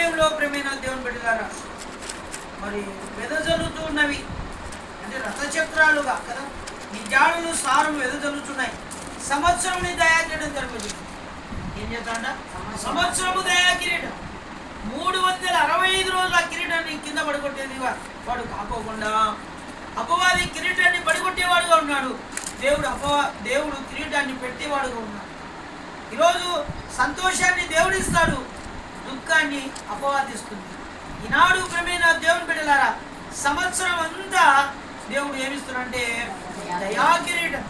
సమయంలో ప్రేమైన దేవుని బిడ్డలారా మరి వెదజల్లుతున్నవి అంటే రథచక్రాలుగా కదా, నీ జాడులు సారం వెదజల్లుతున్నాయి. సంవత్సరం నీ దయాకిరీటం జరుగుతుంది. ఏం చేస్తాడ? సంవత్సరము దయాకిరీటం. 365 రోజులు ఆ కిరీటాన్ని కింద పడగొట్టేది వాడు కాకోకుండా అపవాది కిరీటాన్ని పడగొట్టేవాడుగా ఉన్నాడు. దేవుడు కిరీటాన్ని పెట్టేవాడుగా ఉన్నాడు. ఈరోజు సంతోషాన్ని దేవుడిస్తాడు, దుఃఖాన్ని అపవాదిస్తుంది. ఈనాడు క్రమేణ దేవుని బిడ్డలారా సంవత్సరం అంతా దేవుడు ఏమిస్తున్నాడంటే దయా కిరీటం,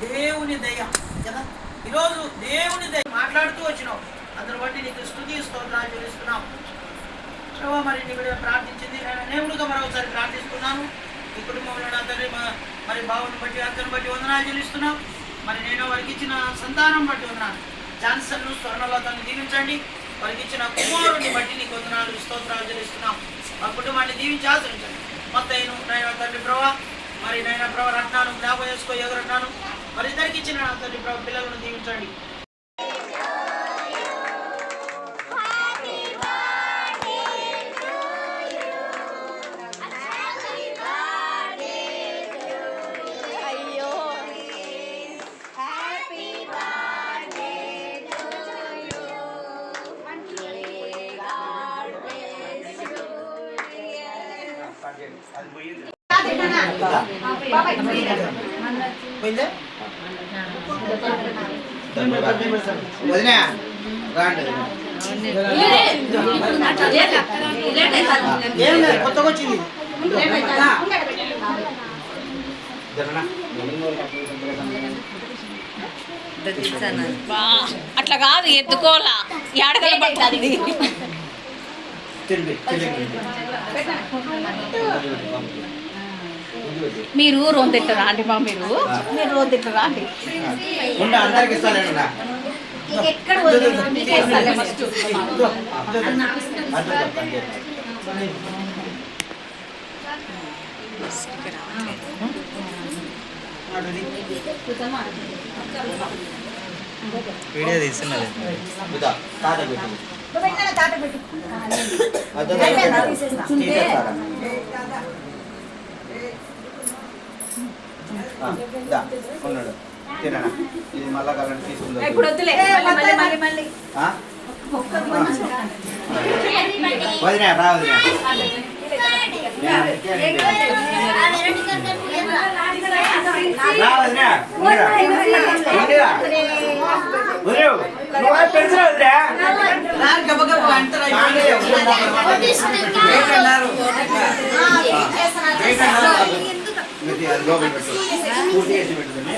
దేవుని దయ కదా. ఈరోజు దేవుని దయ మాట్లాడుతూ వచ్చినావు, అందరి బట్టి నీకు స్తుతి స్తోత్రాలు చెల్లిస్తున్నాం. ప్రభావ మరి నీ బిడ్డ ప్రార్థించింది, నేనుగా మరొకసారి ప్రార్థిస్తున్నాను. ఈ కుటుంబంలో నా తండ్రి మరి బావుని బట్టి అతని బట్టి వందనాలు చెల్లిస్తున్నాం. మరి నేను వారికి ఇచ్చిన సంతానం బట్టి ఉన్నాను. జాన్సన్ స్వర్ణలతను దీవించండి. వారికి ఇచ్చిన కుమారుని బట్టి నీకు వందనాలు స్తోత్రాలు చెల్లిస్తున్నాం. ఆ కుటుంబాన్ని దీవించి ఆచరించండి. మొత్తైను నైనా తండ్రి ప్రభావ మరి నైనా ప్రభావ రత్నాను జ్ఞాపకం చేసుకో, ఎగరట్నాను మరి ఇద్దరికి ఇచ్చిన తండ్రి ప్రభావ పిల్లలను దీవించండి. కొత్తగా వచ్చింది అట్లా కాదు, ఎత్తుకోలా ఏడగల పడుతుంది. మీరు రోన్ తిట్టరా అండి? బా మీరు రోన్ తిట్టరా అండి? వీడియో తీస్తున్నది తిననా ఇది మళ్ళా కరెంట్ తీసుకుందా? వదినా రా వదినా లోపల పెట్టు, పూర్తి చేసి పెట్టుకుని